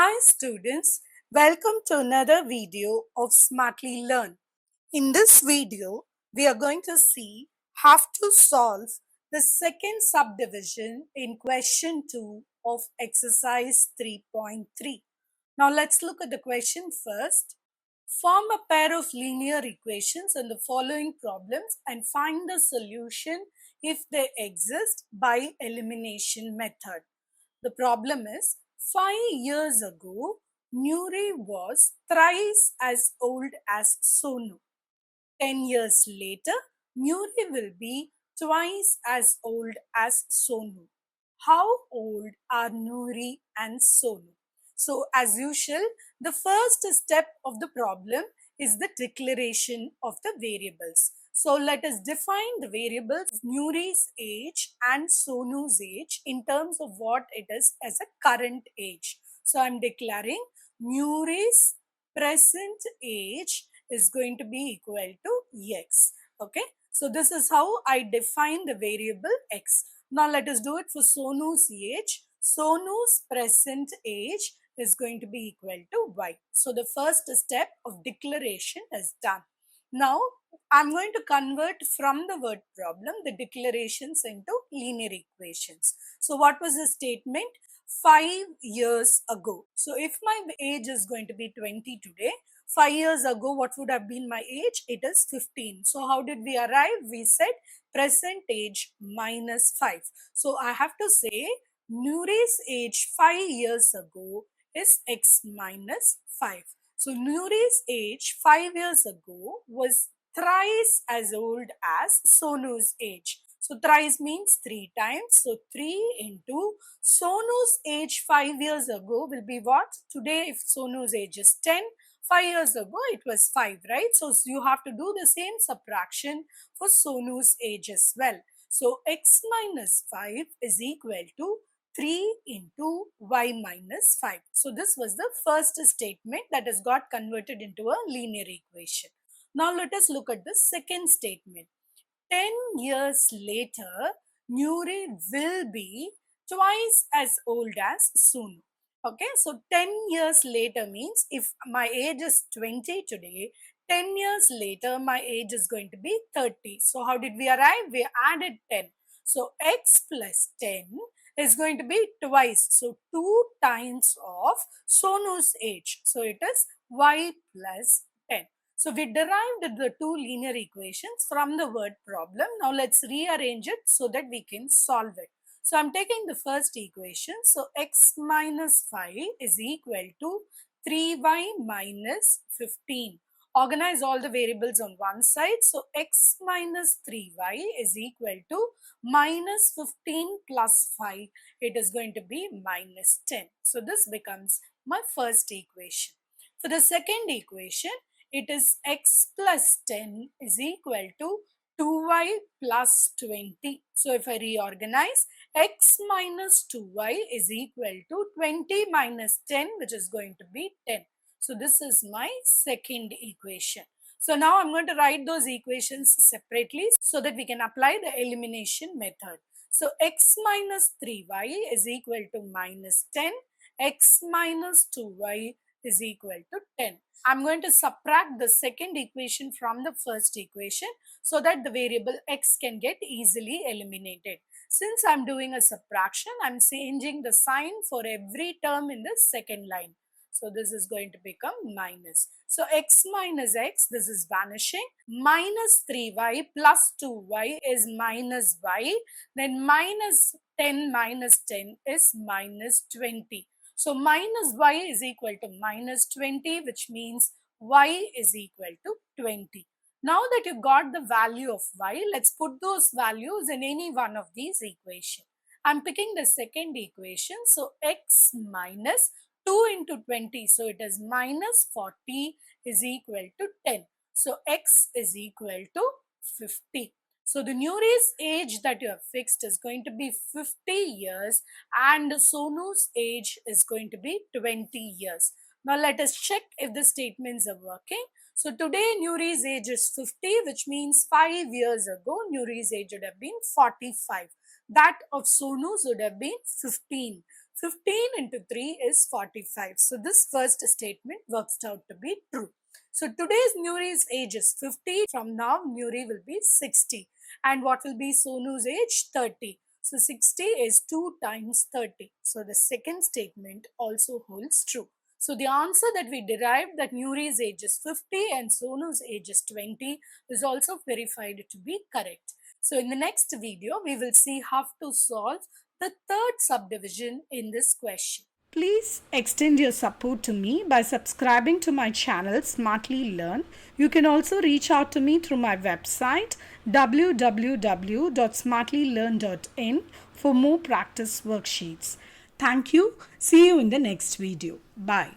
Hi students, welcome to another video of Smartly Learn. In this video, we are going to see how to solve the second subdivision in question 2 of exercise 3.3. Now let's look at the question first. Form a pair of linear equations in the following problems and find the solution if they exist by elimination method. The problem is 5 years ago, Nuri was thrice as old as Sonu. 10 years later, Nuri will be twice as old as Sonu. How old are Nuri and Sonu? So, as usual, the first step of the problem is the declaration of the variables. So, let us define the variables Nuri's age and Sonu's age in terms of what it is as a current age. So, I am declaring Nuri's present age is going to be equal to x. Okay, so this is how I define the variable x. Now let us do it for Sonu's age. Sonu's present age is going to be equal to y. So the first step of declaration is done. Now I'm going to convert from the word problem the declarations into linear equations. So what was the statement? 5 years ago. So if my age is going to be 20 today, 5 years ago, what would have been my age? It is 15. So how did we arrive? We said present age minus 5. So I have to say Nuri's age 5 years ago is x minus 5. So Nuri's age 5 years ago was thrice as old as Sonu's age. So thrice means 3 times. So 3 into Sonu's age 5 years ago will be what? Today if Sonu's age is 10, 5 years ago it was 5, right? So you have to do the same subtraction for Sonu's age as well. So x minus 5 is equal to 3 into y minus 5. So this was the first statement that has got converted into a linear equation. Now let us look at the second statement. 10 years later, Nuri will be twice as old as Sonu. Okay, so 10 years later means if my age is 20 today, 10 years later my age is going to be 30. So how did we arrive? We added 10. So x plus 10 is going to be twice. So 2 times of Sonu's age. So it is y plus 10. So we derived the two linear equations from the word problem. Now let's rearrange it so that we can solve it. So I'm taking the first equation. So x minus 5 is equal to 3y minus 15. Organize all the variables on one side. So x minus 3y is equal to minus 15 plus 5. It is going to be minus 10. So this becomes my first equation. For the second equation, it is x plus 10 is equal to 2y plus 20. So if I reorganize, x minus 2y is equal to 20 minus 10, which is going to be 10. So this is my second equation. So now I'm going to write those equations separately so that we can apply the elimination method. So x minus 3y is equal to minus 10, x minus 2y is equal to 10. I'm going to subtract the second equation from the first equation so that the variable x can get easily eliminated. Since I'm doing a subtraction, I'm changing the sign for every term in the second line. So this is going to become minus. So x minus x, this is vanishing. Minus 3y plus 2y is minus y. Then minus 10 minus 10 is minus 20. So minus y is equal to minus 20, which means y is equal to 20. Now that you got the value of y, let's put those values in any one of these equations. I'm picking the second equation. So x minus 2 into 20. So it is minus 40 is equal to 10. So x is equal to 50. So the Nuri's age that you have fixed is going to be 50 years and Sonu's age is going to be 20 years. Now let us check if the statements are working. So today Nuri's age is 50, which means 5 years ago Nuri's age would have been 45. That of Sonu's would have been 15. 15 into 3 is 45. So this first statement works out to be true. So today's Nuri's age is 50. From now, Nuri will be 60. And what will be Sonu's age? 30. So 60 is 2 times 30. So the second statement also holds true. So the answer that we derived, that Nuri's age is 50 and Sonu's age is 20, is also verified to be correct. So in the next video, we will see how to solve the third subdivision in this question. Please extend your support to me by subscribing to my channel Smartly Learn. You can also reach out to me through my website www.smartlylearn.in for more practice worksheets. Thank you. See you in the next video. Bye.